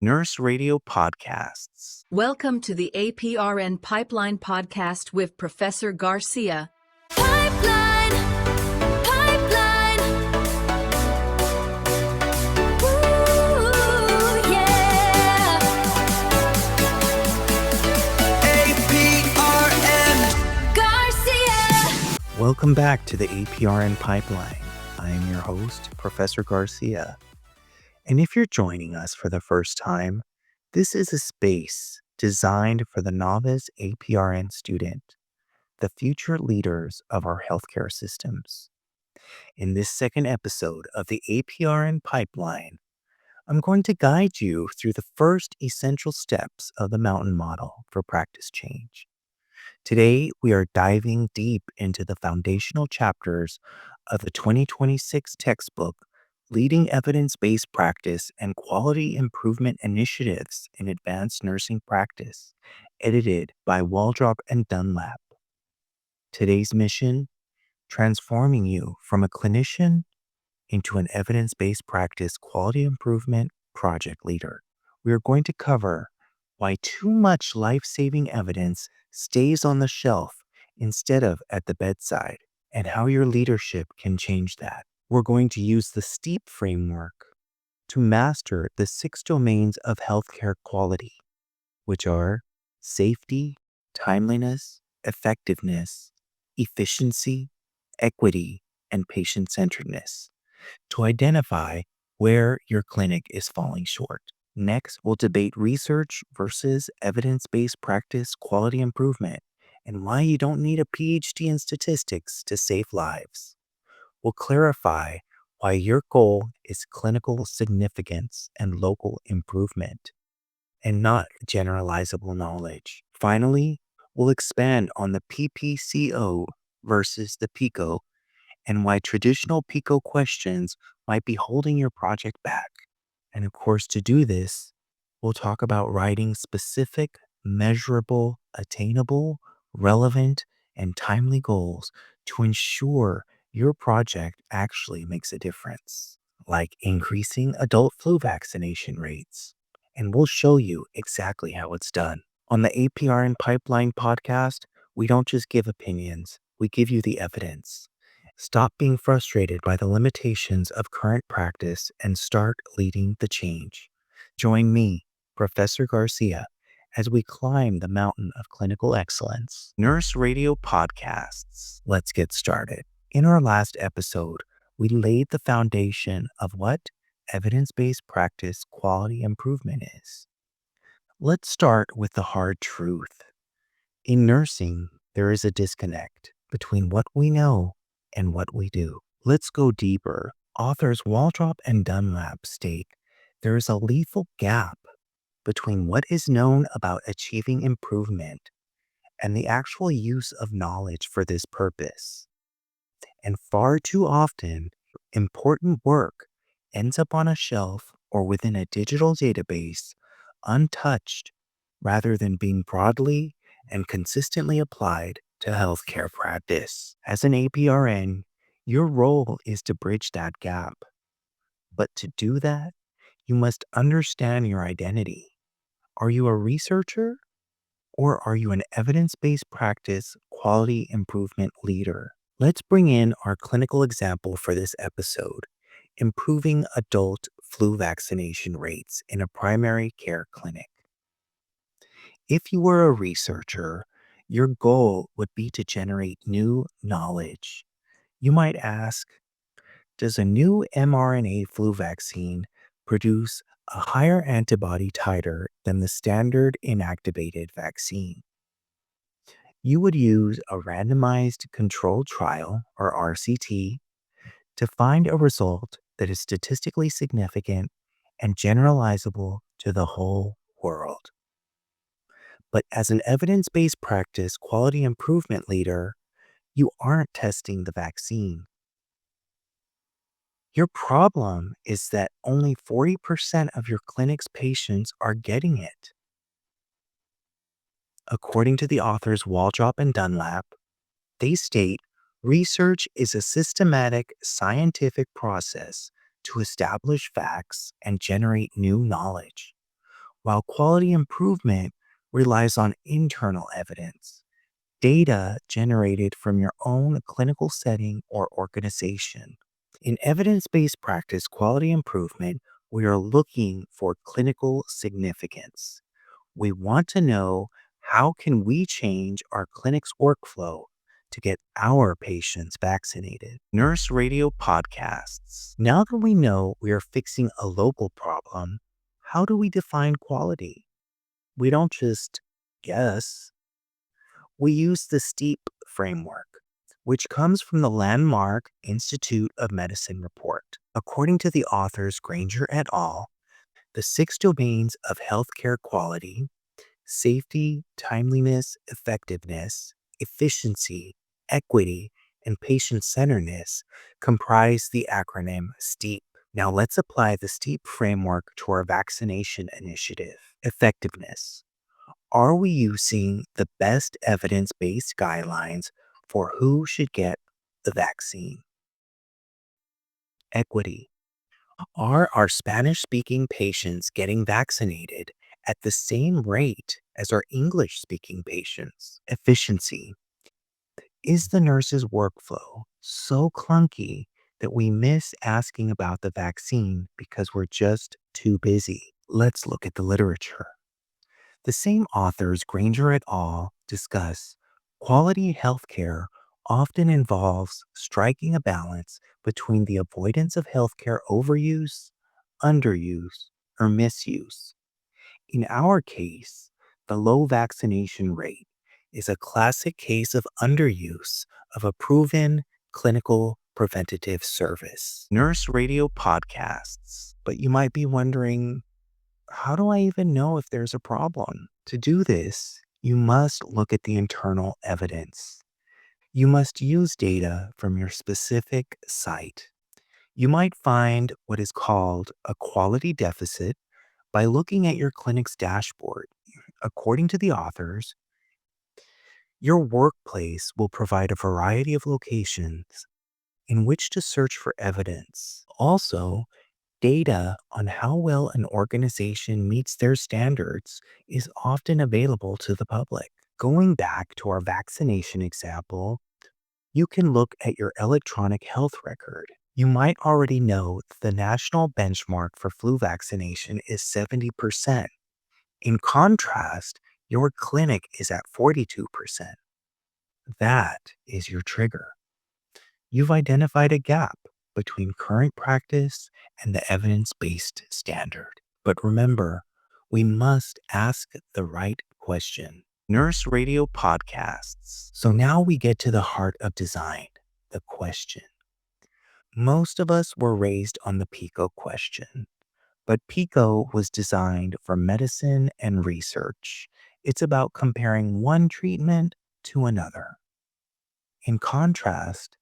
Nurse Radio Podcasts. Welcome to the APRN Pipeline podcast with Professor Garcia. Pipeline, pipeline. Ooh, yeah. APRN Garcia. Welcome back to the APRN Pipeline. I am your host, Professor Garcia. And if you're joining us for the first time, this is a space designed for the novice APRN student, the future leaders of our healthcare systems. In this second episode of the APRN Pipeline, I'm going to guide you through the first essential steps of the mountain model for practice change. Today, we are diving deep into the foundational chapters of the 2026 textbook, Leading Evidence-Based Practice and Quality Improvement Initiatives in Advanced Nursing Practice, edited by Waldrop and Dunlap. Today's mission, transforming you from a clinician into an evidence-based practice quality improvement project leader. We are going to cover why too much life-saving evidence stays on the shelf instead of at the bedside, and how your leadership can change that. We're going to use the STEEP framework to master the 6 domains of healthcare quality, which are safety, timeliness, effectiveness, efficiency, equity, and patient-centeredness, to identify where your clinic is falling short. Next, we'll debate research versus evidence-based practice quality improvement and why you don't need a PhD in statistics to save lives. We'll clarify why your goal is clinical significance and local improvement and not generalizable knowledge. Finally, we'll expand on the PPCO versus the PICO and why traditional PICO questions might be holding your project back. And of course, to do this, we'll talk about writing specific, measurable, attainable, relevant, and timely goals to ensure your project actually makes a difference, like increasing adult flu vaccination rates. And we'll show you exactly how it's done. On the APRN Pipeline podcast, we don't just give opinions, we give you the evidence. Stop being frustrated by the limitations of current practice and start leading the change. Join me, Professor Garcia, as we climb the mountain of clinical excellence. Nurse Radio Podcasts. Let's get started. In our last episode, we laid the foundation of what evidence-based practice quality improvement is. Let's start with the hard truth. In nursing, there is a disconnect between what we know and what we do. Let's go deeper. Authors Waldrop and Dunlap state there is a lethal gap between what is known about achieving improvement and the actual use of knowledge for this purpose. And far too often, important work ends up on a shelf or within a digital database untouched rather than being broadly and consistently applied to healthcare practice. As an APRN, your role is to bridge that gap. But to do that, you must understand your identity. Are you a researcher or are you an evidence-based practice quality improvement leader? Let's bring in our clinical example for this episode, improving adult flu vaccination rates in a primary care clinic. If you were a researcher, your goal would be to generate new knowledge. You might ask, does a new mRNA flu vaccine produce a higher antibody titer than the standard inactivated vaccine? You would use a randomized controlled trial, or RCT, to find a result that is statistically significant and generalizable to the whole world. But as an evidence-based practice quality improvement leader, you aren't testing the vaccine. Your problem is that only 40% of your clinic's patients are getting it. According to the authors Waldrop and Dunlap, they state research is a systematic scientific process to establish facts and generate new knowledge. while quality improvement relies on internal evidence, data generated from your own clinical setting or organization. In evidence-based practice quality improvement, we are looking for clinical significance. We want to know, how can we change our clinic's workflow to get our patients vaccinated? Nurse radio podcasts. Now that we know we are fixing a local problem, how do we define quality? We don't just guess. We use the STEEP framework, which comes from the landmark Institute of Medicine report. According to the authors Granger et al., the 6 domains of healthcare quality: safety, timeliness, effectiveness, efficiency, equity, and patient-centeredness comprise the acronym STEEP. Now let's apply the STEEP framework to our vaccination initiative. Effectiveness. Are we using the best evidence-based guidelines for who should get the vaccine? Equity. Are our Spanish-speaking patients getting vaccinated at the same rate as our English-speaking patients? Efficiency. Is the nurse's workflow so clunky that we miss asking about the vaccine because we're just too busy? Let's look at the literature. The same authors, Granger et al., discuss quality healthcare often involves striking a balance between the avoidance of healthcare overuse, underuse, or misuse. In our case, the low vaccination rate is a classic case of underuse of a proven clinical preventative service. Nurse radio podcasts. But you might be wondering, how do I even know if there's a problem? To do this, you must look at the internal evidence. You must use data from your specific site. You might find what is called a quality deficit by looking at your clinic's dashboard. According to the authors, your workplace will provide a variety of locations in which to search for evidence. Also, data on how well an organization meets their standards is often available to the public. Going back to our vaccination example, you can look at your electronic health record. You might already know that the national benchmark for flu vaccination is 70%. In contrast, your clinic is at 42%. That is your trigger. You've identified a gap between current practice and the evidence-based standard. But remember, we must ask the right question. Nurse radio podcasts. So now we get to the heart of design, the question. Most of us were raised on the PICO question, but PICO was designed for medicine and research. It's about comparing one treatment to another. In contrast,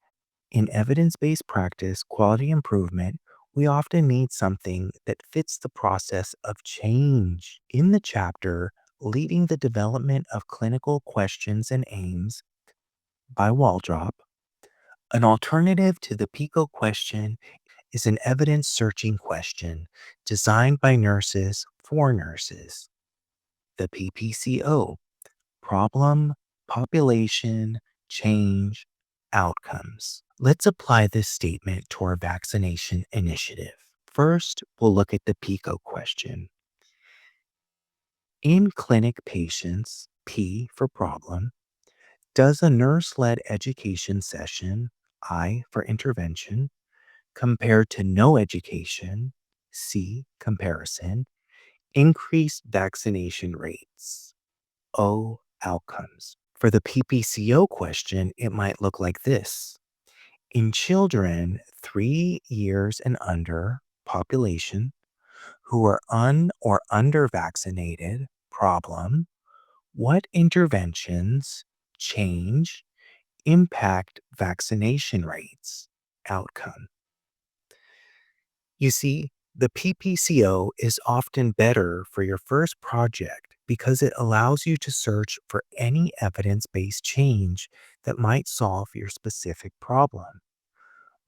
in evidence-based practice quality improvement, we often need something that fits the process of change. In the chapter, Leading the Development of Clinical Questions and Aims by Waldrop, an alternative to the PICO question is an evidence-searching question designed by nurses for nurses. The PPCO, problem, population, change, outcomes. Let's apply this statement to our vaccination initiative. First, we'll look at the PICO question. In clinic patients, P for problem, does a nurse-led education session, I for intervention, compared to no education, C comparison, increase vaccination rates, O outcomes? For the PPCO question, it might look like this. In children 3 years and under population who are un or under vaccinated, problem, what interventions change, impact vaccination rates, outcome? You see, the PPCO is often better for your first project because it allows you to search for any evidence-based change that might solve your specific problem,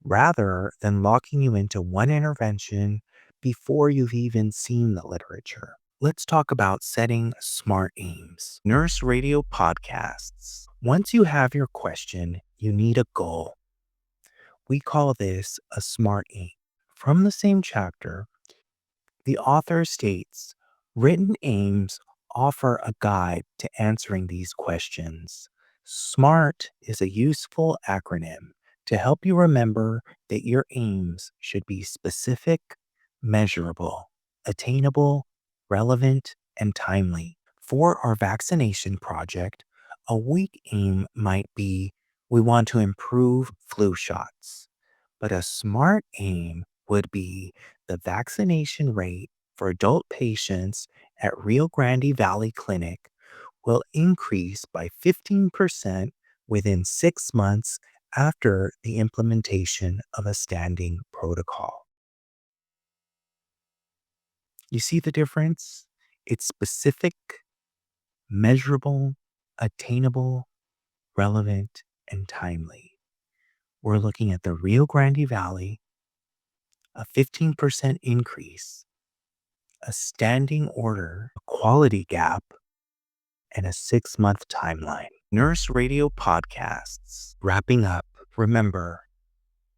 rather than locking you into one intervention before you've even seen the literature. let's talk about setting SMART aims. Nurse Radio podcasts. Once you have your question, you need a goal. We call this a SMART aim. From the same chapter, the author states, written aims offer a guide to answering these questions. SMART is a useful acronym to help you remember that your aims should be specific, measurable, attainable, relevant, and timely. For our vaccination project, a weak aim might be we want to improve flu shots, but a SMART aim would be the vaccination rate for adult patients at Rio Grande Valley Clinic will increase by 15% within 6 months after the implementation of a standing protocol. You see the difference? It's specific, measurable, attainable, relevant, and timely. We're looking at the Rio Grande Valley, a 15% increase, a standing order, a quality gap, and a 6-month timeline. Nurse Radio podcasts. Wrapping up, remember,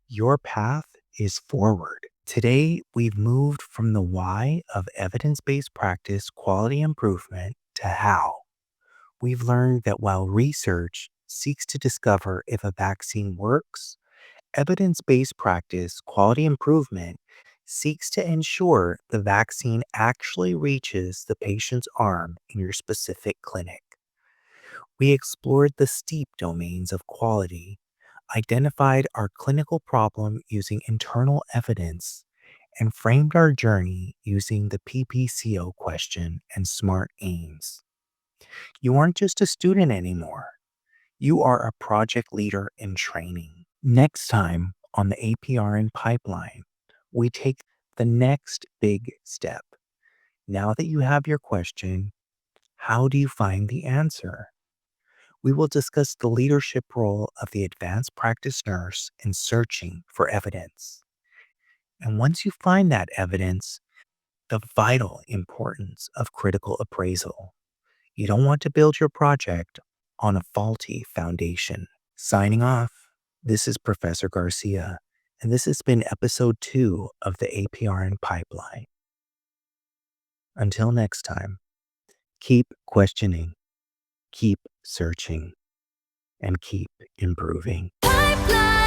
your path is forward. Today, we've moved from the why of evidence-based practice quality improvement to how. We've learned that while research seeks to discover if a vaccine works, evidence-based practice quality improvement seeks to ensure the vaccine actually reaches the patient's arm in your specific clinic. We explored the steep domains of quality, identified our clinical problem using internal evidence, and framed our journey using the PPCO question and SMART aims. You aren't just a student anymore. You are a project leader in training. Next time on the APRN Pipeline, we take the next big step. Now that you have your question, how do you find the answer? We will discuss the leadership role of the advanced practice nurse in searching for evidence. And once you find that evidence, the vital importance of critical appraisal. You don't want to build your project on a faulty foundation. Signing off, this is Professor Garcia, and this has been episode 2 of the APRN Pipeline. Until next time, keep questioning, keep searching, and keep improving. Pipeline.